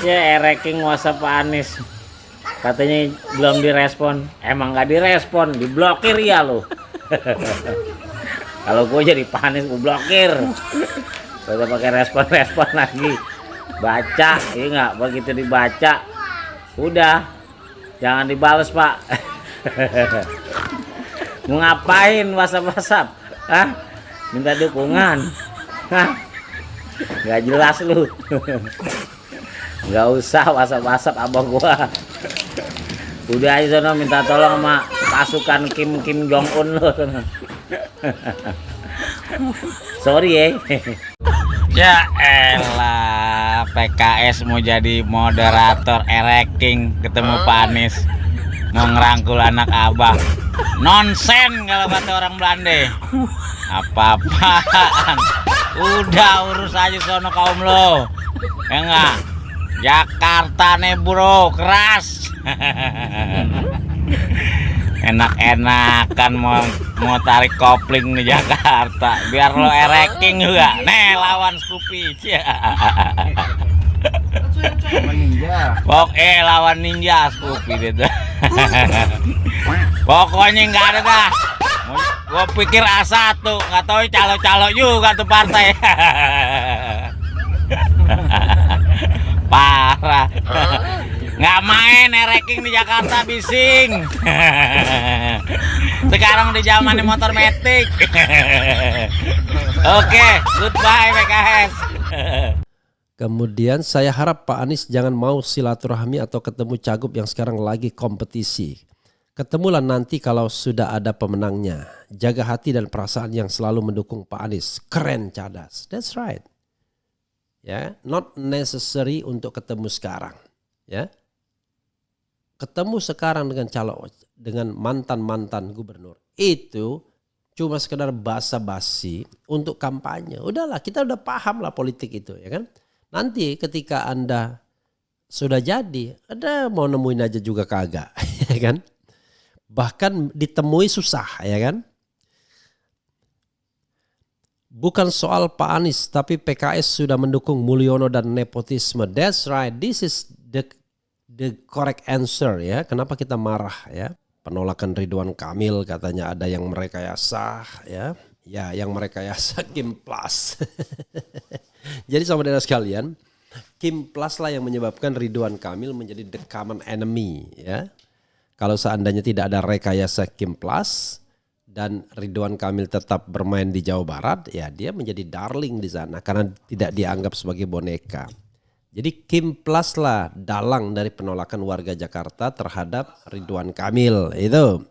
Ereking WhatsApp Pak Anies. Katanya belum direspon. Emang nggak direspon, diblokir ya lo. Kalau gue jadi Pak Anies gue blokir. Udah pakai respon lagi. Baca, iya nggak? Begitu dibaca, udah jangan dibales Pak. Mau ngapain WhatsApp? Hah? Minta dukungan? Hah? Nggak jelas lu. Nggak usah WhatsApp abang gua. Udah aja sono minta tolong sama pasukan Kim Jong Un lu. Sorry ya. Ya elah, PKS mau jadi moderator ereking ketemu Pak Anies, mau ngerangkul anak abah. Nonsen kalau kata orang Belanda. Apa-apaan? Udah urus aja sono kaum lo. Ya enggak? Jakarta nih bro, keras. Enak-enakan mau tarik kopling di Jakarta biar lo ereking juga. Nih lawan Scoopy. Lawan ninja Scoopy gitu. Pokoknya nggak ada dah. Gua pikir A1, nggak tahu calo-calo juga tuh partai. Parah. Nggak main ereking di Jakarta bising. Sekarang di zaman motor metik. Oke, goodbye PKS. Kemudian saya harap Pak Anies jangan mau silaturahmi atau ketemu cagup yang sekarang lagi kompetisi. Ketemulah nanti kalau sudah ada pemenangnya. Jaga hati dan perasaan yang selalu mendukung Pak Anies. Keren, cadas. That's right. Ya, not necessary untuk ketemu sekarang. Ya. Ketemu sekarang dengan mantan gubernur. Itu cuma sekedar basa-basi untuk kampanye. Udahlah, kita udah paham lah politik itu, ya kan? Nanti ketika Anda sudah jadi, ada mau nemuin aja juga kagak, ya kan? Bahkan ditemui susah, ya kan? Bukan soal Pak Anies, tapi PKS sudah mendukung Mulyono dan nepotisme. That's right, this is the correct answer ya. Kenapa kita marah ya? Penolakan Ridwan Kamil katanya ada yang merekayasa ya. Ya, yang merekayasa Kim Plus. Jadi saudara sekalian, Kim Plus lah yang menyebabkan Ridwan Kamil menjadi the common enemy ya. Kalau seandainya tidak ada rekayasa Kim Plus dan Ridwan Kamil tetap bermain di Jawa Barat, ya dia menjadi darling di sana karena tidak dianggap sebagai boneka. Jadi Kim Plus lah dalang dari penolakan warga Jakarta terhadap Ridwan Kamil itu.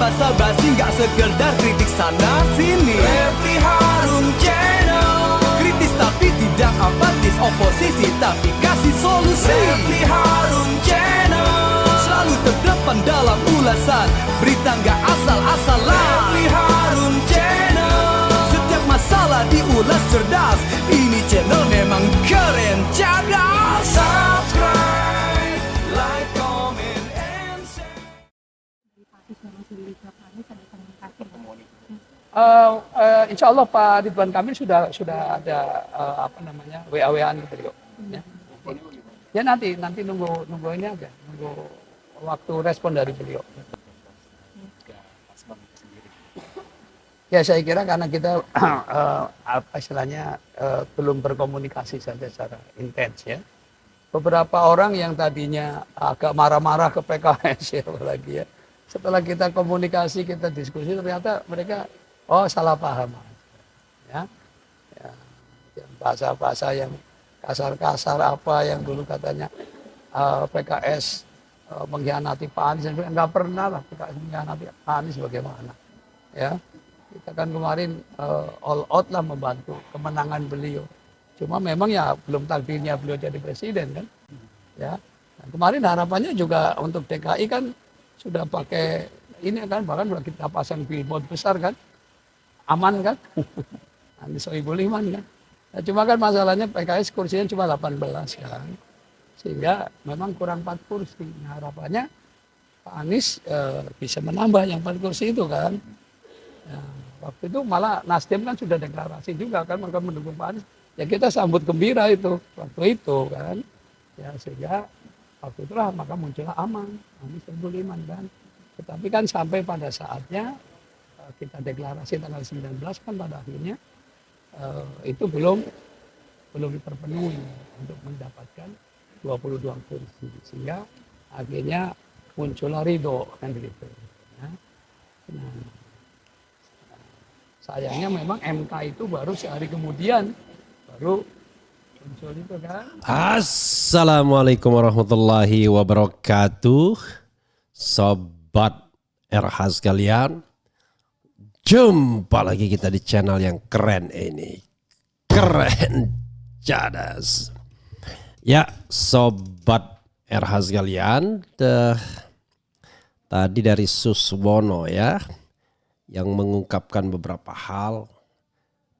Basa-basi nggak sekedar kritik sana sini. Refli Harun Channel, kritis tapi tidak apatis, oposisi tapi kasih solusi. Refli Harun Channel, selalu terdepan dalam ulasan, berita nggak asal-asalan. Refli Harun Channel, setiap masalah diulas cerdas, ini channel memang keren cadas. Subscribe, like, comment, and share. Insya Allah Pak Ridwan Kamil sudah ada WA-WAan gitu beliau. Ya nanti nunggu ini aja, nunggu waktu respon dari beliau. Ya saya kira karena kita belum berkomunikasi saja secara intens ya. Beberapa orang yang tadinya agak marah-marah ke PKS ya apalagi ya. Setelah kita komunikasi, kita diskusi, ternyata mereka salah paham. Ya, bahasa-bahasa yang kasar-kasar apa yang dulu katanya PKS mengkhianati Pak Anies, enggak pernah lah PKS mengkhianati Pak Anies bagaimana. Ya, kita kan kemarin all out lah membantu kemenangan beliau. Cuma memang ya belum takdirnya beliau jadi presiden kan. Ya, dan kemarin harapannya juga untuk DKI kan sudah pakai ini kan, bahkan kita pasang billboard besar kan, aman kan? Anies Sohibul Iman kan. Nah, cuma kan masalahnya PKS kursinya cuma 18 kan. Sehingga memang kurang 4 kursi. Nah, harapannya Pak Anies bisa menambah yang 4 kursi itu kan. Ya, waktu itu malah Nasdem kan sudah deklarasi juga kan mereka mendukung Pak Anies. Ya kita sambut gembira itu waktu itu kan. Ya sehingga waktu itulah maka muncullah Aman, Anies Sohibul Iman kan. Tetapi kan sampai pada saatnya kita deklarasi tanggal 19 kan pada akhirnya itu belum terpenuhi untuk mendapatkan 22 kursi. Sehingga akhirnya muncullah Ridho kan begitu. Ya. Nah, sayangnya memang MK itu baru sehari kemudian baru muncul itu kan. Assalamualaikum warahmatullahi wabarakatuh. Sobat RH sekalian, jumpa lagi kita di channel yang keren ini. Keren cadas. Ya, Sobat RH sekalian, tadi dari Suswono ya, yang mengungkapkan beberapa hal.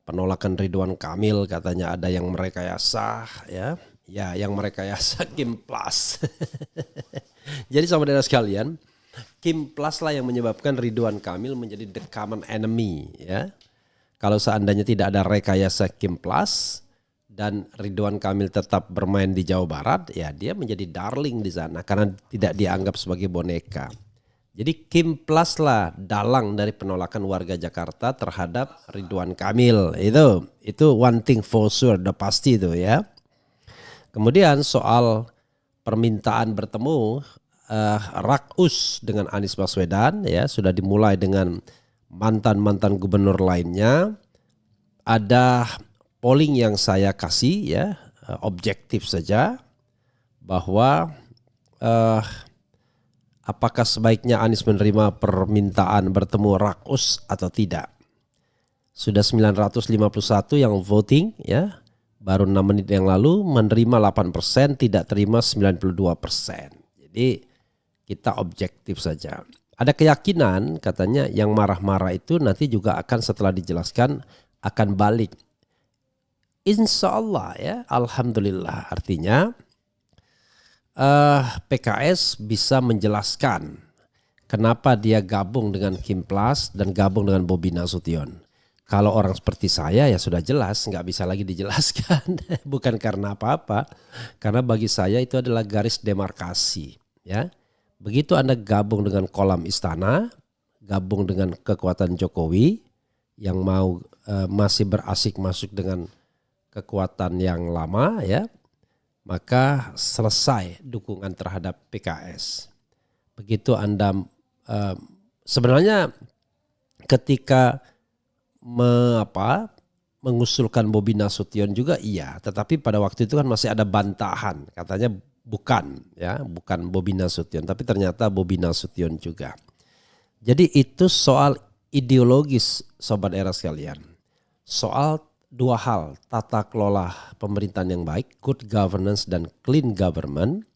Penolakan Ridwan Kamil katanya ada yang merekayasa ya. Ya, yang merekayasa Kim Plus. Jadi saudara sekalian, Kim Plus lah yang menyebabkan Ridwan Kamil menjadi the common enemy ya. Kalau seandainya tidak ada rekayasa Kim Plus dan Ridwan Kamil tetap bermain di Jawa Barat, ya dia menjadi darling di sana karena tidak dianggap sebagai boneka. Jadi Kim Plus lah dalang dari penolakan warga Jakarta terhadap Ridwan Kamil. Itu one thing for sure, udah pasti itu ya. Kemudian soal permintaan bertemu Rakus dengan Anies Baswedan ya, sudah dimulai dengan mantan-mantan gubernur lainnya. Ada polling yang saya kasih ya, objektif saja bahwa apakah sebaiknya Anies menerima permintaan bertemu Rakus atau tidak. Sudah 951 yang voting ya. Baru 6 menit yang lalu menerima 8%, tidak terima 92%. Jadi kita objektif saja. Ada keyakinan katanya yang marah-marah itu nanti juga akan setelah dijelaskan akan balik. Insya Allah ya, alhamdulillah. Artinya PKS bisa menjelaskan kenapa dia gabung dengan Kim Plus dan gabung dengan Bobi Nasution. Kalau orang seperti saya ya sudah jelas, nggak bisa lagi dijelaskan. Bukan karena apa-apa, karena bagi saya itu adalah garis demarkasi. Ya, begitu Anda gabung dengan kolam istana, gabung dengan kekuatan Jokowi yang mau masih berasik masuk dengan kekuatan yang lama, ya, maka selesai dukungan terhadap PKS. Begitu Anda sebenarnya ketika mengusulkan Bobi Nasution juga iya, tetapi pada waktu itu kan masih ada bantahan, katanya bukan Bobi Nasution, tapi ternyata Bobi Nasution juga. Jadi itu soal ideologis Sobat Era sekalian, soal dua hal, tata kelola pemerintahan yang baik, good governance dan clean government,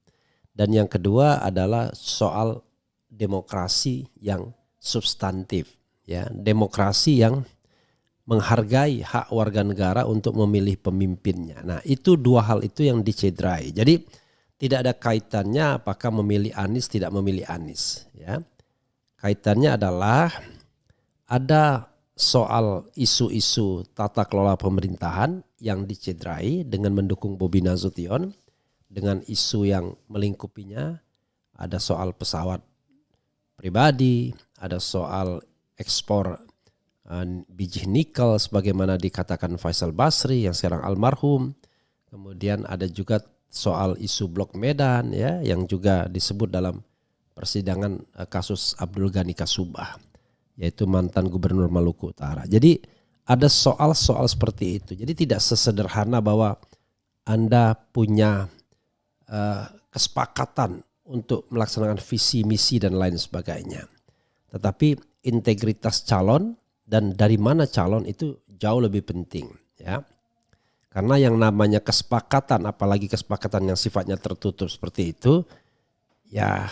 dan yang kedua adalah soal demokrasi yang substantif, ya, demokrasi yang menghargai hak warga negara untuk memilih pemimpinnya. Nah, itu dua hal itu yang dicederai. Jadi tidak ada kaitannya apakah memilih Anies tidak memilih Anies, ya. Kaitannya adalah ada soal isu-isu tata kelola pemerintahan yang dicederai dengan mendukung Bobi Nasution, dengan isu yang melingkupinya. Ada soal pesawat pribadi, ada soal ekspor biji nikel sebagaimana dikatakan Faisal Basri yang sekarang almarhum. Kemudian ada juga soal isu Blok Medan ya, yang juga disebut dalam persidangan kasus Abdul Ghani Kasubah, yaitu mantan gubernur Maluku Utara. Jadi ada soal-soal seperti itu. Jadi tidak sesederhana bahwa Anda punya kesepakatan untuk melaksanakan visi misi dan lain sebagainya. Tetapi integritas calon dan dari mana calon itu jauh lebih penting, ya. Karena yang namanya kesepakatan, apalagi kesepakatan yang sifatnya tertutup seperti itu, ya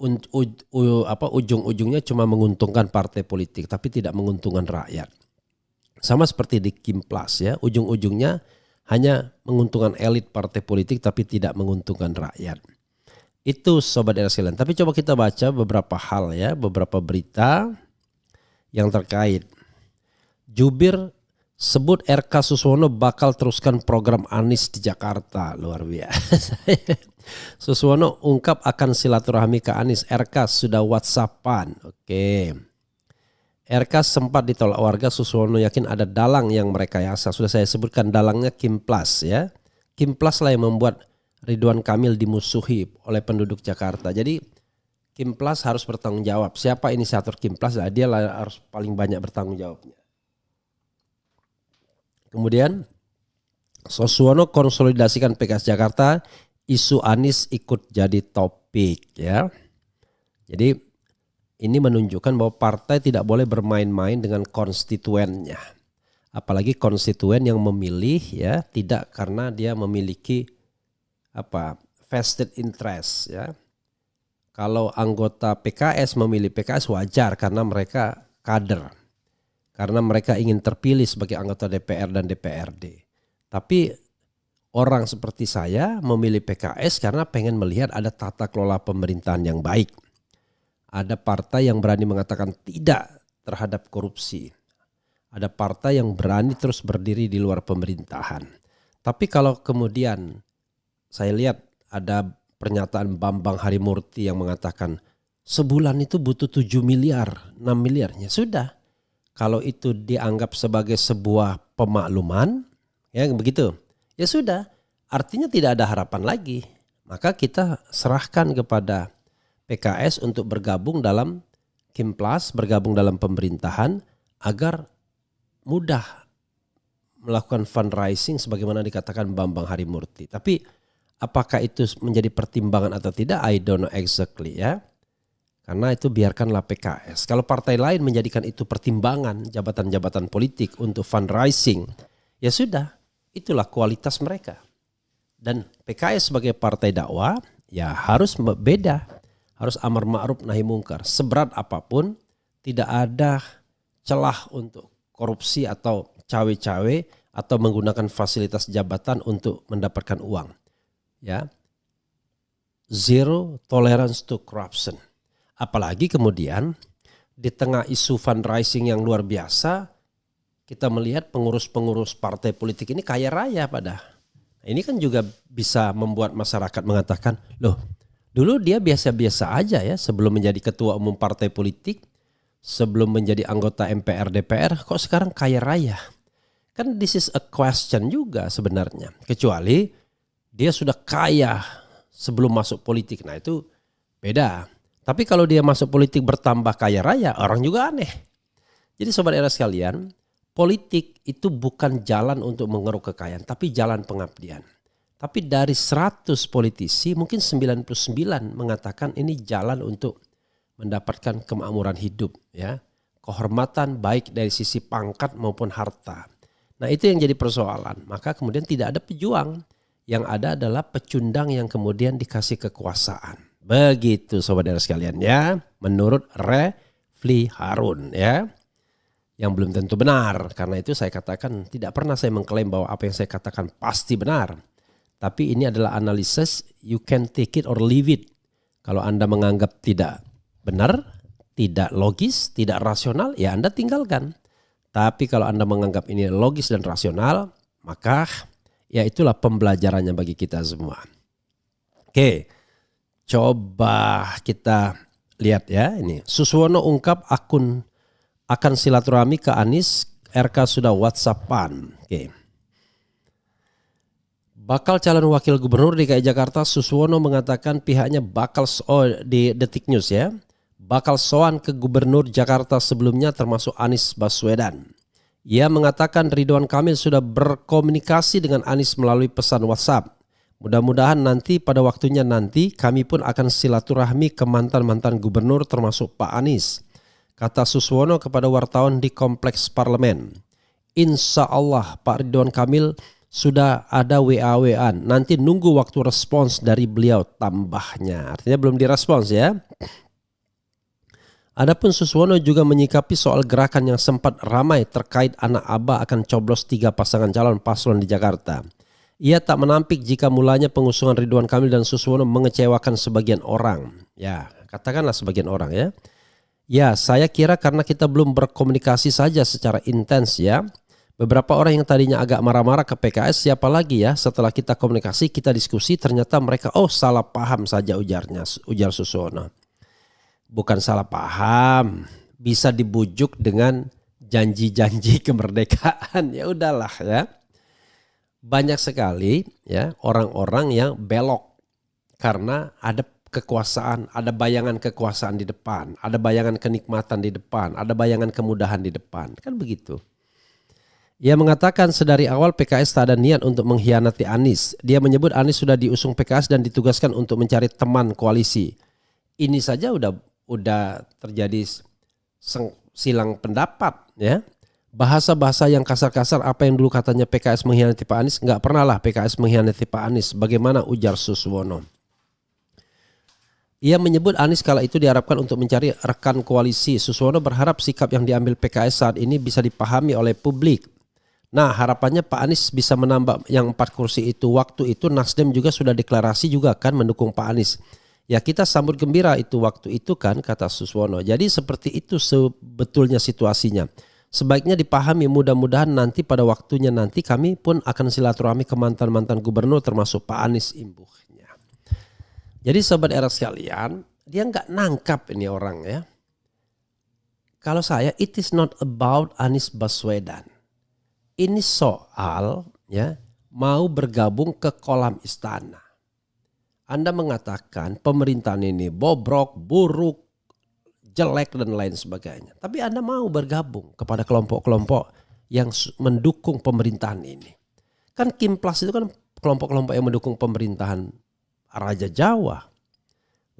ujung-ujungnya cuma menguntungkan partai politik tapi tidak menguntungkan rakyat. Sama seperti di Kimplas ya, ujung-ujungnya hanya menguntungkan elit partai politik tapi tidak menguntungkan rakyat. Itu Sobat Era sekalian. Tapi coba kita baca beberapa hal ya, beberapa berita yang terkait. Jubir sebut RK Suswono bakal teruskan program Anies di Jakarta. Luar biasa. Suswono ungkap akan silaturahmi ke Anies. RK sudah WhatsAppan. Oke. RK sempat ditolak warga. Suswono yakin ada dalang yang merekayasa. Sudah saya sebutkan dalangnya Kimplas ya. Kimplas lah yang membuat Ridwan Kamil dimusuhi oleh penduduk Jakarta. Jadi Kimplas harus bertanggung jawab. Siapa inisiator Kimplas? Nah, dia lah harus paling banyak bertanggung jawabnya. Kemudian Suswono konsolidasikan PKS Jakarta, isu Anies ikut jadi topik ya. Jadi ini menunjukkan bahwa partai tidak boleh bermain-main dengan konstituennya. Apalagi konstituen yang memilih ya, tidak karena dia memiliki vested interest ya. Kalau anggota PKS memilih PKS wajar karena mereka kader. Karena mereka ingin terpilih sebagai anggota DPR dan DPRD. Tapi orang seperti saya memilih PKS karena pengen melihat ada tata kelola pemerintahan yang baik. Ada partai yang berani mengatakan tidak terhadap korupsi. Ada partai yang berani terus berdiri di luar pemerintahan. Tapi kalau kemudian saya lihat ada pernyataan Bambang Harimurti yang mengatakan sebulan itu butuh 7 miliar, 6 miliar. Ya sudah. Kalau itu dianggap sebagai sebuah pemakluman, ya begitu. Ya sudah, artinya tidak ada harapan lagi. Maka kita serahkan kepada PKS untuk bergabung dalam Kimplas, bergabung dalam pemerintahan agar mudah melakukan fundraising sebagaimana dikatakan Bambang Harimurti. Tapi apakah itu menjadi pertimbangan atau tidak, I don't know exactly ya. Karena itu biarkanlah PKS. Kalau partai lain menjadikan itu pertimbangan jabatan-jabatan politik untuk fundraising, ya sudah, itulah kualitas mereka. Dan PKS sebagai partai dakwah ya harus beda. Harus amar ma'ruf nahi mungkar. Seberat apapun tidak ada celah untuk korupsi atau cawe-cawe atau menggunakan fasilitas jabatan untuk mendapatkan uang. Ya. Zero tolerance to corruption. Apalagi kemudian di tengah isu fundraising yang luar biasa, kita melihat pengurus-pengurus partai politik ini kaya raya pada. Ini kan juga bisa membuat masyarakat mengatakan, loh dulu dia biasa-biasa aja ya sebelum menjadi ketua umum partai politik, sebelum menjadi anggota MPR DPR, kok sekarang kaya raya? Kan this is a question juga sebenarnya. Kecuali dia sudah kaya sebelum masuk politik, nah itu beda. Tapi kalau dia masuk politik bertambah kaya raya, orang juga aneh. Jadi Sobat Era sekalian, politik itu bukan jalan untuk mengeruk kekayaan, tapi jalan pengabdian. Tapi dari 100 politisi, mungkin 99 mengatakan ini jalan untuk mendapatkan kemakmuran hidup. Ya, kehormatan baik dari sisi pangkat maupun harta. Nah itu yang jadi persoalan. Maka kemudian tidak ada pejuang. Yang ada adalah pecundang yang kemudian dikasih kekuasaan. Begitu Sobat Era sekalian ya, menurut Refli Harun ya, yang belum tentu benar. Karena itu saya katakan tidak pernah saya mengklaim bahwa apa yang saya katakan pasti benar. Tapi ini adalah analisis, you can take it or leave it. Kalau Anda menganggap tidak benar, tidak logis, tidak rasional, ya Anda tinggalkan. Tapi kalau Anda menganggap ini logis dan rasional, maka ya itulah pembelajarannya bagi kita semua. Oke. Coba kita lihat ya ini. Suswono ungkap akan silaturahmi ke Anies, RK sudah WhatsAppan. Oke. Bakal calon wakil gubernur DKI Jakarta Suswono mengatakan pihaknya bakal di Detik News ya. Bakal soan ke gubernur Jakarta sebelumnya termasuk Anies Baswedan. Ia mengatakan Ridwan Kamil sudah berkomunikasi dengan Anies melalui pesan WhatsApp. Mudah-mudahan nanti pada waktunya nanti kami pun akan silaturahmi ke mantan-mantan gubernur termasuk Pak Anies. Kata Suswono kepada wartawan di Kompleks Parlemen. Insya Allah Pak Ridwan Kamil sudah ada WA-WA. Nanti nunggu waktu respons dari beliau tambahnya. Artinya belum direspons ya. Adapun Suswono juga menyikapi soal gerakan yang sempat ramai terkait anak Abah akan coblos 3 pasangan calon paslon di Jakarta. Ia tak menampik jika mulanya pengusungan Ridwan Kamil dan Suswono mengecewakan sebagian orang. Ya, katakanlah sebagian orang ya. Ya, saya kira karena kita belum berkomunikasi saja secara intens ya. Beberapa orang yang tadinya agak marah-marah ke PKS, siapa lagi ya, setelah kita komunikasi, kita diskusi, ternyata mereka salah paham saja, ujar Suswono. Bukan salah paham, bisa dibujuk dengan janji-janji kemerdekaan. Ya udahlah ya. Banyak sekali ya orang-orang yang belok karena ada kekuasaan, ada bayangan kekuasaan di depan, ada bayangan kenikmatan di depan, ada bayangan kemudahan di depan. Kan begitu. Ia mengatakan sedari awal PKS tak ada niat untuk mengkhianati Anies. Dia menyebut Anies sudah diusung PKS dan ditugaskan untuk mencari teman koalisi. Ini saja udah terjadi silang pendapat ya. Bahasa-bahasa yang kasar-kasar, apa yang dulu katanya PKS mengkhianati Pak Anies, nggak pernah lah PKS mengkhianati Pak Anies. Bagaimana, ujar Suswono. Ia menyebut Anies kala itu diharapkan untuk mencari rekan koalisi. Suswono berharap sikap yang diambil PKS saat ini bisa dipahami oleh publik. Nah, harapannya Pak Anies bisa menambah yang 4 kursi itu. Waktu itu Nasdem juga sudah deklarasi juga kan mendukung Pak Anies. Ya kita sambut gembira itu waktu itu kan, kata Suswono. Jadi seperti itu sebetulnya situasinya. Sebaiknya dipahami, mudah-mudahan nanti pada waktunya nanti kami pun akan silaturahmi ke mantan-mantan gubernur termasuk Pak Anies imbuhnya. Jadi sobat era sekalian, dia nggak nangkap ini orang ya. Kalau saya, it is not about Anies Baswedan. Ini soal ya mau bergabung ke kolam istana. Anda mengatakan pemerintahan ini bobrok, buruk, jelek dan lain sebagainya. Tapi Anda mau bergabung kepada kelompok-kelompok yang mendukung pemerintahan ini. Kan Kimplas itu kan kelompok-kelompok yang mendukung pemerintahan Raja Jawa.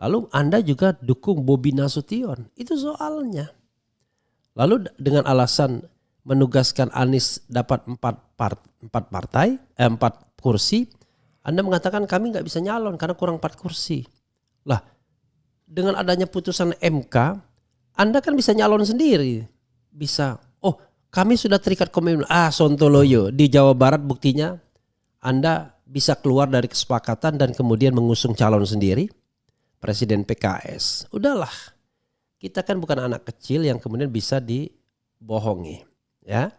Lalu Anda juga dukung Bobi Nasution. Itu soalnya. Lalu dengan alasan menugaskan Anies dapat 4 kursi, Anda mengatakan kami nggak bisa nyalon karena kurang 4 kursi. Lah, dengan adanya putusan MK, Anda kan bisa nyalon sendiri. Bisa, kami sudah terikat komitmen. Sontoloyo di Jawa Barat buktinya Anda bisa keluar dari kesepakatan dan kemudian mengusung calon sendiri. Presiden PKS. Udahlah, kita kan bukan anak kecil yang kemudian bisa dibohongi. Ya,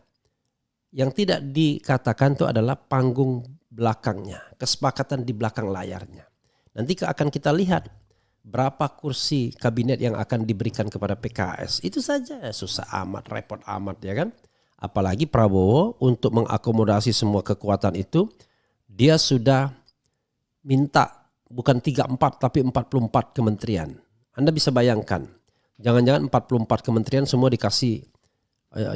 yang tidak dikatakan itu adalah panggung belakangnya, kesepakatan di belakang layarnya. Nanti akan kita lihat berapa kursi kabinet yang akan diberikan kepada PKS. Itu saja susah amat, repot amat ya kan. Apalagi Prabowo untuk mengakomodasi semua kekuatan itu, dia sudah minta bukan 34 tapi 44 kementerian. Anda bisa bayangkan, jangan-jangan 44 kementerian semua dikasih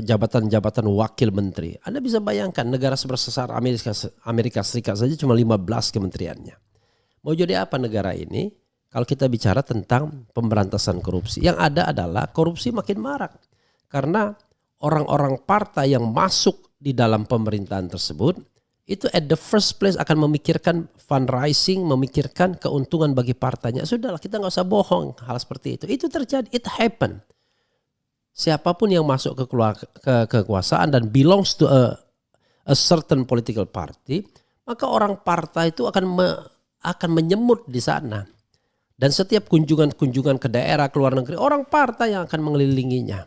jabatan-jabatan wakil menteri. Anda bisa bayangkan negara sebesar Amerika Serikat saja cuma 15 kementeriannya. Mau jadi apa negara ini kalau kita bicara tentang pemberantasan korupsi? Yang ada adalah korupsi makin marak. Karena orang-orang partai yang masuk di dalam pemerintahan tersebut itu at the first place akan memikirkan fundraising, memikirkan keuntungan bagi partainya. Sudahlah, kita nggak usah bohong hal seperti itu. Itu terjadi, it happen. Siapapun yang masuk ke kekuasaan dan belongs to a certain political party, maka orang partai itu akan menyemut di sana. Dan setiap kunjungan ke daerah, ke luar negeri, orang partai yang akan mengelilinginya.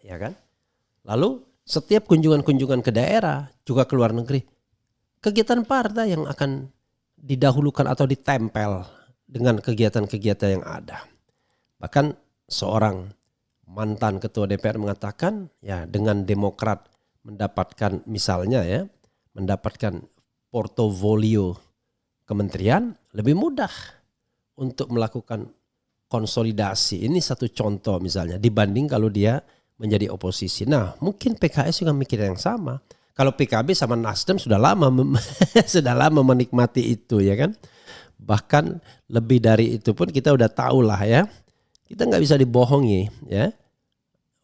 Ya kan? Lalu setiap kunjungan ke daerah, juga ke luar negeri, kegiatan partai yang akan didahulukan atau ditempel dengan kegiatan-kegiatan yang ada. Bahkan seorang mantan ketua DPR mengatakan ya dengan Demokrat mendapatkan misalnya ya mendapatkan portofolio kementerian lebih mudah untuk melakukan konsolidasi. Ini satu contoh misalnya dibanding kalau dia menjadi oposisi. Nah, mungkin PKS juga mikir yang sama. Kalau PKB sama Nasdem sudah lama menikmati itu ya kan. Bahkan lebih dari itu pun kita udah tahu lah ya. Kita nggak bisa dibohongi ya.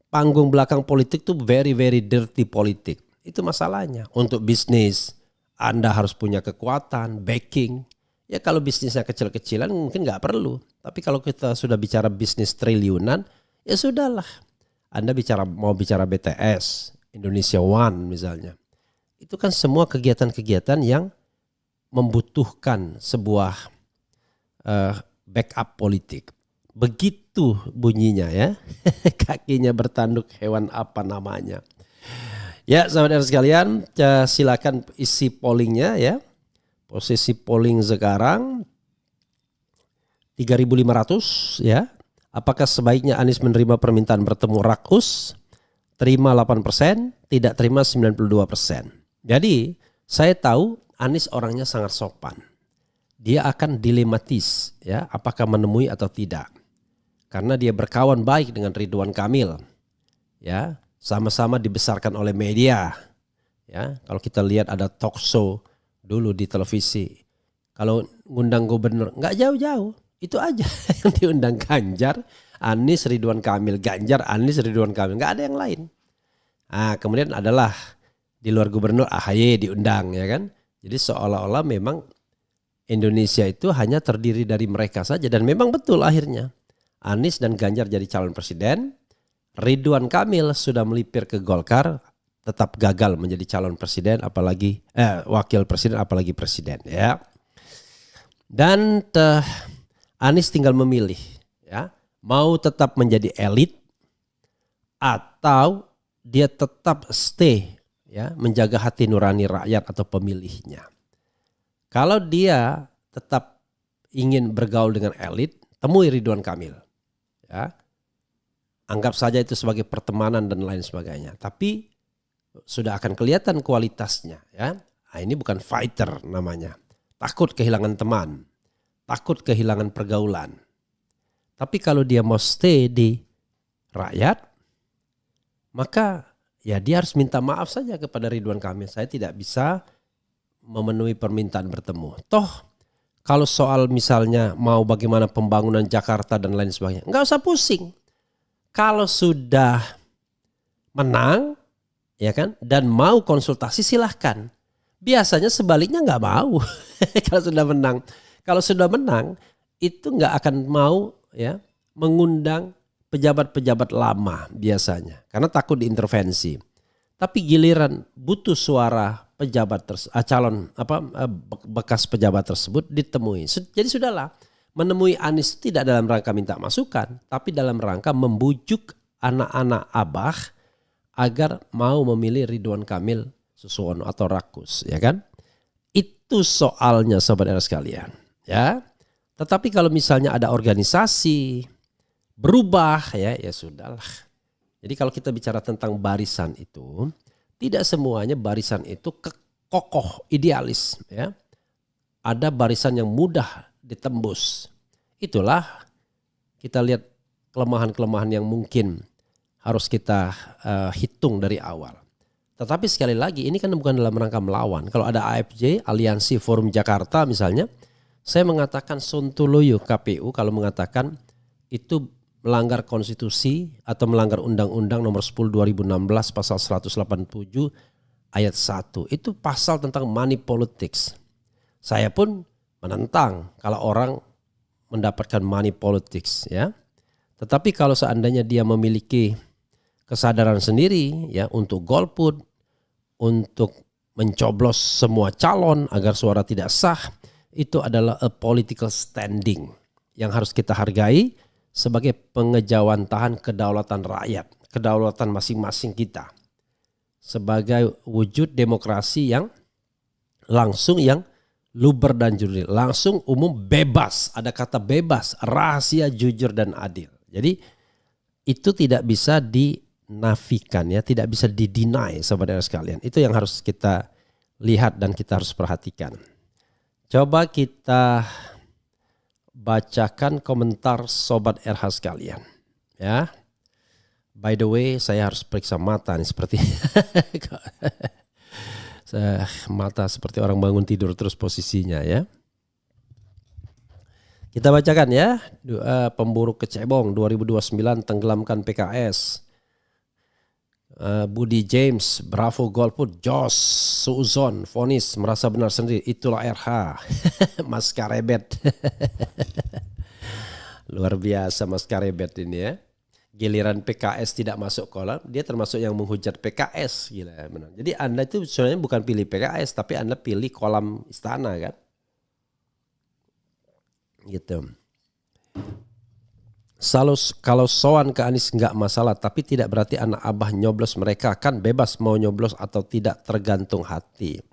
Panggung belakang politik tuh very very dirty politik. Itu masalahnya. Untuk bisnis Anda harus punya kekuatan, backing. Ya kalau bisnisnya kecil-kecilan mungkin nggak perlu. Tapi kalau kita sudah bicara bisnis triliunan, Ya sudahlah. Anda mau bicara BTS, Indonesia One misalnya. Itu kan semua kegiatan-kegiatan yang membutuhkan sebuah backup politik. Begitu bunyinya ya. Kakinya bertanduk hewan apa namanya. Ya saudara sekalian, silakan isi pollingnya ya. Posisi polling sekarang 3.500 ya. Apakah sebaiknya Anies menerima permintaan bertemu Rakus? Terima 8%, tidak terima 92%. Jadi saya tahu Anies orangnya sangat sopan. Dia akan dilematis ya, apakah menemui atau tidak. Karena dia berkawan baik dengan Ridwan Kamil. Ya, sama-sama dibesarkan oleh media. Ya, kalau kita lihat ada talk show dulu di televisi. Kalau ngundang gubernur nggak jauh-jauh. Itu aja yang diundang Ganjar, Anies, Ridwan Kamil. Ganjar, Anies, Ridwan Kamil. Nggak ada yang lain. Nah, kemudian adalah di luar gubernur AHY diundang ya kan. Jadi seolah-olah memang Indonesia itu hanya terdiri dari mereka saja. Dan memang betul akhirnya. Anies dan Ganjar jadi calon presiden. Ridwan Kamil sudah melipir ke Golkar. Tetap gagal menjadi calon presiden apalagi wakil presiden apalagi presiden ya. Dan Anies tinggal memilih ya, mau tetap menjadi elit atau dia tetap stay ya, menjaga hati nurani rakyat atau pemilihnya. Kalau dia tetap ingin bergaul dengan elit, temui Ridwan Kamil. Ya. Anggap saja itu sebagai pertemanan dan lain sebagainya. Tapi sudah akan kelihatan kualitasnya ya. Nah, ini bukan fighter namanya. Takut kehilangan teman. Takut kehilangan pergaulan. Tapi kalau dia mau stay di rakyat, maka ya dia harus minta maaf saja kepada Ridwan Kamil. Saya tidak bisa memenuhi permintaan bertemu. Toh kalau soal misalnya mau bagaimana pembangunan Jakarta dan lain sebagainya, nggak usah pusing. Kalau sudah menang, ya kan, dan mau konsultasi silahkan. Biasanya sebaliknya nggak mau kalau sudah menang. Kalau sudah menang itu nggak akan mau ya mengundang pejabat-pejabat lama biasanya karena takut diintervensi. Tapi giliran butuh suara pejabat bekas pejabat tersebut ditemui. Jadi sudahlah, menemui Anies tidak dalam rangka minta masukan, tapi dalam rangka membujuk anak-anak Abah agar mau memilih Ridwan Kamil Suswono atau Rakus, ya kan? Itu soalnya saudara sekalian. Ya, tetapi kalau misalnya ada organisasi berubah ya sudahlah. Jadi kalau kita bicara tentang barisan itu, tidak semuanya barisan itu kokoh idealis ya. Ada barisan yang mudah ditembus. Itulah kita lihat kelemahan-kelemahan yang mungkin harus kita hitung dari awal. Tetapi sekali lagi ini kan bukan dalam rangka melawan. Kalau ada AFJ, Aliansi Forum Jakarta misalnya, saya mengatakan sontoloyo KPU kalau mengatakan itu melanggar konstitusi atau melanggar undang-undang nomor 10 2016 pasal 187 ayat 1. Itu pasal tentang money politics. Saya pun menentang kalau orang mendapatkan money politics ya. Tetapi kalau seandainya dia memiliki kesadaran sendiri ya untuk golput, untuk mencoblos semua calon agar suara tidak sah, itu adalah a political standing yang harus kita hargai sebagai pengejawantahan kedaulatan rakyat, kedaulatan masing-masing kita. Sebagai wujud demokrasi yang langsung, yang luber dan jurdil, langsung, umum, bebas. Ada kata bebas, rahasia, jujur dan adil. Jadi itu tidak bisa dinafikan ya, tidak bisa dideny saudara sekalian. Itu yang harus kita lihat dan kita harus perhatikan. Coba kita bacakan komentar Sobat RH sekalian. Ya. By the way, saya harus periksa mata nih seperti mata seperti orang bangun tidur terus posisinya ya. Kita bacakan ya. Pemburu kecebong 2029 tenggelamkan PKS. Budi James, bravo golput, Jos, Suzon, vonis, merasa benar sendiri, itulah RH, Mas Karebet. Luar biasa Mas Karebet ini ya. Giliran PKS tidak masuk kolam, dia termasuk yang menghujat PKS. Gila, benar. Jadi Anda itu sebenarnya bukan pilih PKS, tapi Anda pilih kolam istana kan. Gitu. Kalau soan ke Anies nggak masalah, tapi tidak berarti anak abah nyoblos mereka, kan bebas mau nyoblos atau tidak tergantung hati.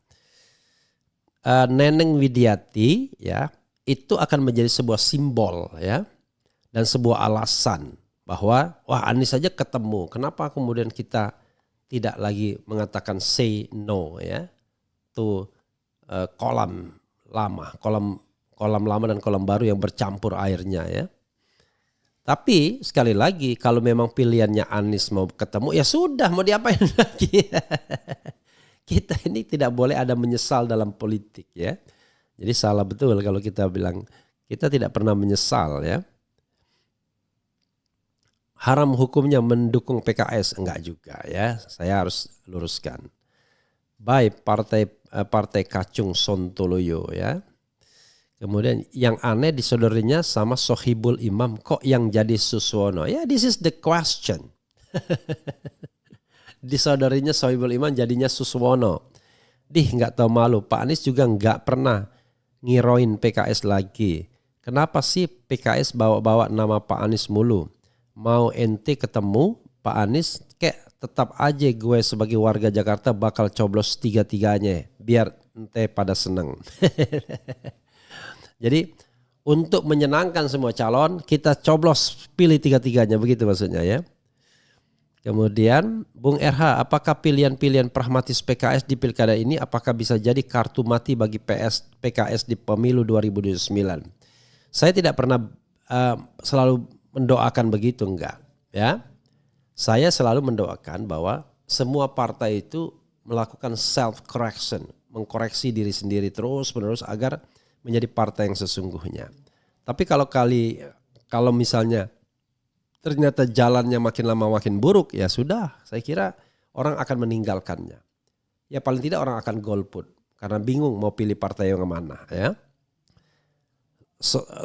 Neneng Widiati ya, itu akan menjadi sebuah simbol ya, dan sebuah alasan bahwa wah Anies saja ketemu, kenapa kemudian kita tidak lagi mengatakan say no ya to kolam lama dan kolam baru yang bercampur airnya ya. Tapi sekali lagi kalau memang pilihannya Anies mau ketemu ya sudah, mau diapain lagi. Kita ini tidak boleh ada menyesal dalam politik ya. Jadi salah betul kalau kita bilang kita tidak pernah menyesal ya. Haram hukumnya mendukung PKS, enggak juga ya. Saya harus luruskan. Baik partai Kacung Sontoloyo ya. Kemudian yang aneh disodorinya sama Sohibul Imam, kok yang jadi Suswono? Ya, this is the question. Disodorinya Sohibul Imam jadinya Suswono. Nggak tahu malu. Pak Anies juga nggak pernah ngiroin PKS lagi. Kenapa sih PKS bawa-bawa nama Pak Anies mulu? Mau ente ketemu Pak Anies, kayak tetap aja gue sebagai warga Jakarta bakal coblos tiga-tiganya. Biar ente pada seneng. Jadi untuk menyenangkan semua calon kita coblos pilih tiga-tiganya, begitu maksudnya ya. Kemudian Bung RH, apakah pilihan-pilihan pragmatis PKS di pilkada ini apakah bisa jadi kartu mati bagi PKS di pemilu 2029? Saya tidak pernah selalu mendoakan begitu, enggak ya. Saya selalu mendoakan bahwa semua partai itu melakukan self correction, mengkoreksi diri sendiri terus menerus agar menjadi partai yang sesungguhnya. Tapi kalau misalnya ternyata jalannya makin lama makin buruk, ya sudah, saya kira orang akan meninggalkannya. Ya paling tidak orang akan golput karena bingung mau pilih partai yang mana ya.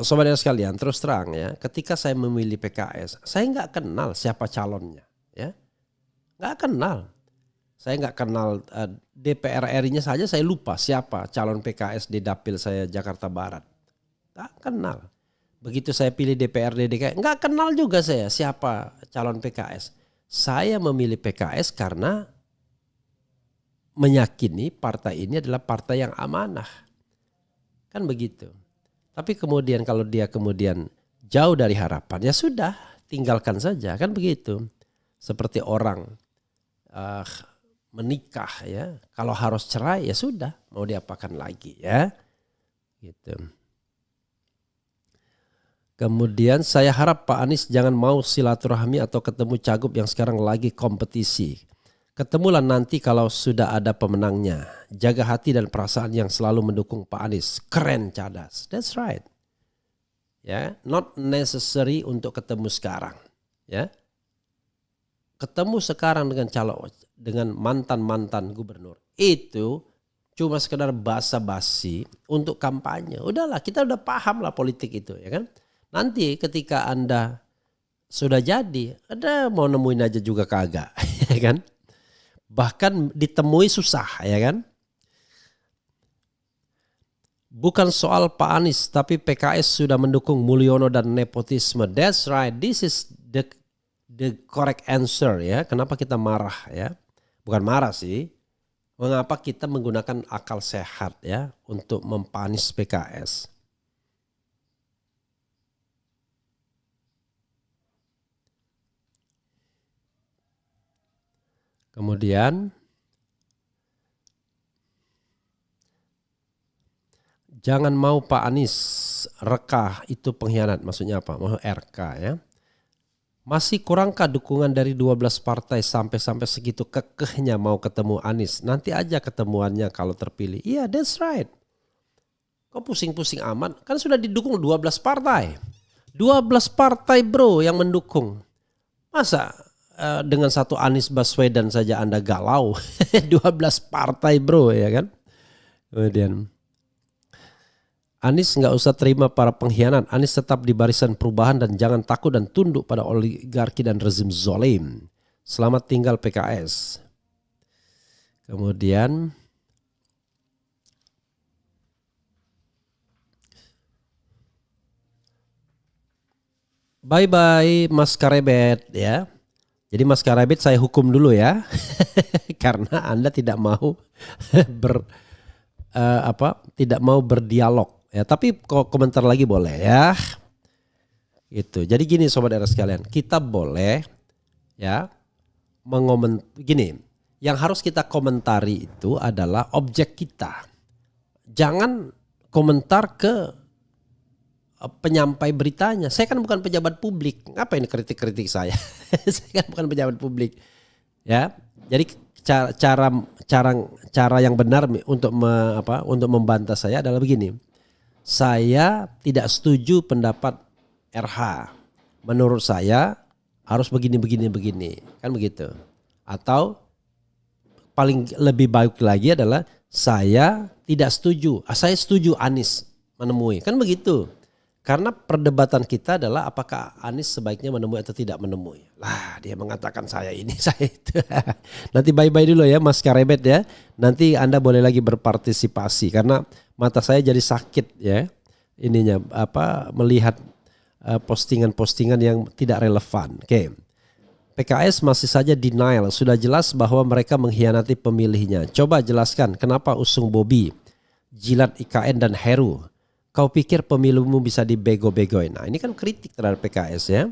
Sobat sekalian, terus terang ya, ketika saya memilih PKS, saya nggak kenal siapa calonnya ya. Nggak kenal. Saya nggak kenal DPR RI-nya saja, saya lupa siapa calon PKS di dapil saya Jakarta Barat. Nggak kenal. Begitu saya pilih DPRD DKI, nggak kenal juga saya siapa calon PKS. Saya memilih PKS karena meyakini partai ini adalah partai yang amanah. Kan begitu. Tapi kemudian kalau dia kemudian jauh dari harapan, ya sudah, tinggalkan saja. Kan begitu. Seperti orang menikah ya, kalau harus cerai ya sudah, mau diapakan lagi ya, gitu. Kemudian saya harap Pak Anies jangan mau silaturahmi atau ketemu cagup yang sekarang lagi kompetisi. Ketemulah nanti kalau sudah ada pemenangnya. Jaga hati dan perasaan yang selalu mendukung Pak Anies. Keren, cadas. That's right. Ya, not necessary untuk ketemu sekarang. Ya. Ketemu sekarang dengan mantan gubernur itu cuma sekedar basa-basi untuk kampanye. Udahlah, kita udah paham lah politik itu ya kan. Nanti ketika Anda sudah jadi, ada mau nemuin aja juga kagak ya kan. Bahkan ditemui susah ya kan. Bukan soal Pak Anies, tapi PKS sudah mendukung Mulyono dan nepotisme. That's right, this is the correct answer ya. Kenapa kita marah ya? Bukan marah sih. Mengapa kita menggunakan akal sehat ya untuk mempanis PKS? Kemudian jangan mau Pak Anies rekah itu pengkhianat. Maksudnya apa? Mau RK ya. Masih kurangkah dukungan dari 12 partai sampai segitu kekehnya mau ketemu Anies? Nanti aja ketemuannya kalau terpilih. Iya, that's right. Kok pusing-pusing amat? Kan sudah didukung 12 partai. 12 partai bro yang mendukung. Masa dengan satu Anies Baswedan saja Anda galau? 12 partai bro ya kan? Kemudian Anies nggak usah terima para pengkhianat. Anies tetap di barisan perubahan dan jangan takut dan tunduk pada oligarki dan rezim zolim. Selamat tinggal PKS. Kemudian bye-bye Mas Karebet ya. Jadi Mas Karebet saya hukum dulu ya. Karena Anda tidak mau tidak mau berdialog ya, tapi komentar lagi boleh ya. Itu. Jadi gini sobat era sekalian, kita boleh ya gini, yang harus kita komentari itu adalah objek kita. Jangan komentar ke penyampai beritanya. Saya kan bukan pejabat publik. Ngapain kritik-kritik saya? Saya kan bukan pejabat publik. Ya. Jadi cara yang benar untuk membantah saya adalah begini. Saya tidak setuju pendapat RH. Menurut saya harus begini. Kan begitu. Atau paling lebih baik lagi adalah saya tidak setuju. Saya setuju Anies menemui. Kan begitu. Karena perdebatan kita adalah apakah Anies sebaiknya menemui atau tidak menemui. Lah dia mengatakan saya ini, saya itu. Nanti bye-bye dulu ya Mas Karebet ya. Nanti Anda boleh lagi berpartisipasi karena mata saya jadi sakit ya. Ininya melihat postingan-postingan yang tidak relevan. Oke. PKS masih saja denial. Sudah jelas bahwa mereka mengkhianati pemilihnya. Coba jelaskan kenapa usung Bobi, jilat IKN dan Heru. Kau pikir pemilumu bisa dibego-begoin. Nah ini kan kritik terhadap PKS ya.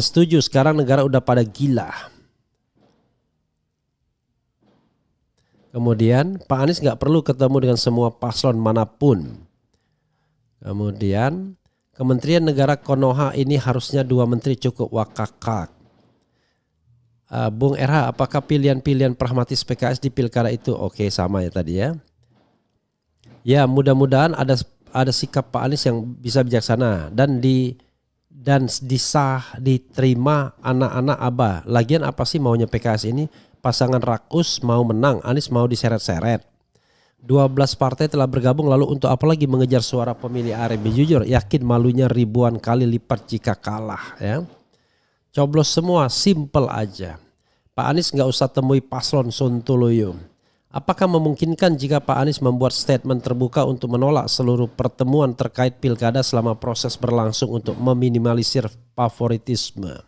Setuju, sekarang negara udah pada gila. Kemudian Pak Anies gak perlu ketemu dengan semua paslon manapun. Kemudian Kementerian Negara Konoha ini harusnya 2 menteri cukup wakakak. Bung RH, apakah pilihan-pilihan pragmatis PKS di pilkada itu oke sama ya tadi ya? Ya mudah-mudahan ada sikap Pak Anies yang bisa bijaksana dan diterima anak-anak Abah. Lagian apa sih maunya PKS ini? Pasangan rakus mau menang, Anies mau diseret-seret. 12 partai telah bergabung lalu untuk apa lagi mengejar suara pemilih RMB? Jujur yakin malunya ribuan kali lipat jika kalah ya. Coblos semua, simple aja. Pak Anies nggak usah temui paslon Sontoloyo. Apakah memungkinkan jika Pak Anies membuat statement terbuka untuk menolak seluruh pertemuan terkait pilkada selama proses berlangsung untuk meminimalisir favoritisme?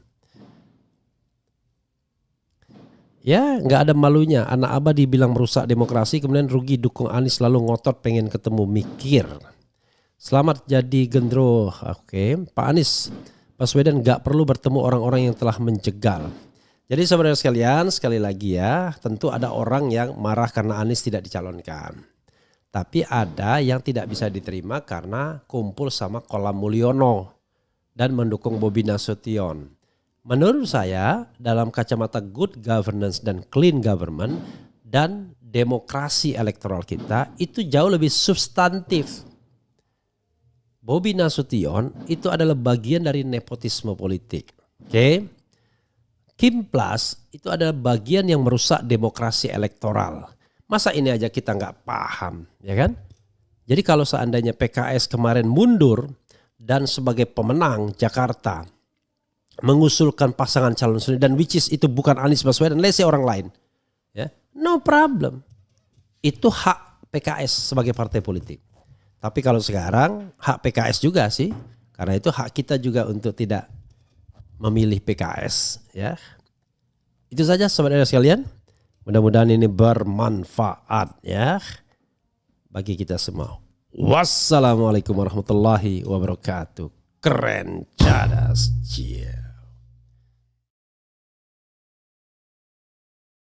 Ya nggak ada malunya. Anak Abah dibilang merusak demokrasi kemudian rugi dukung Anies lalu ngotot pengen ketemu mikir. Selamat jadi gendro. Oke, Pak Anies Baswedan nggak perlu bertemu orang-orang yang telah menjegal. Jadi saudara sekalian, sekali lagi ya, tentu ada orang yang marah karena Anies tidak dicalonkan. Tapi ada yang tidak bisa diterima karena kumpul sama Kolam Mulyono dan mendukung Bobi Nasution. Menurut saya dalam kacamata good governance dan clean government dan demokrasi elektoral kita itu jauh lebih substantif. Bobi Nasution itu adalah bagian dari nepotisme politik. Oke. Kim Plus itu adalah bagian yang merusak demokrasi elektoral. Masa ini aja kita nggak paham, ya kan? Jadi kalau seandainya PKS kemarin mundur dan sebagai pemenang Jakarta mengusulkan pasangan calon sendiri dan which is itu bukan Anies Baswedan, let's say orang lain, ya, no problem. Itu hak PKS sebagai partai politik. Tapi kalau sekarang hak PKS juga sih, karena itu hak kita juga untuk tidak memilih PKS ya. Itu saja saudara sekalian. Mudah-mudahan ini bermanfaat ya bagi kita semua. Wassalamualaikum warahmatullahi wabarakatuh. Keren cadas. Cie.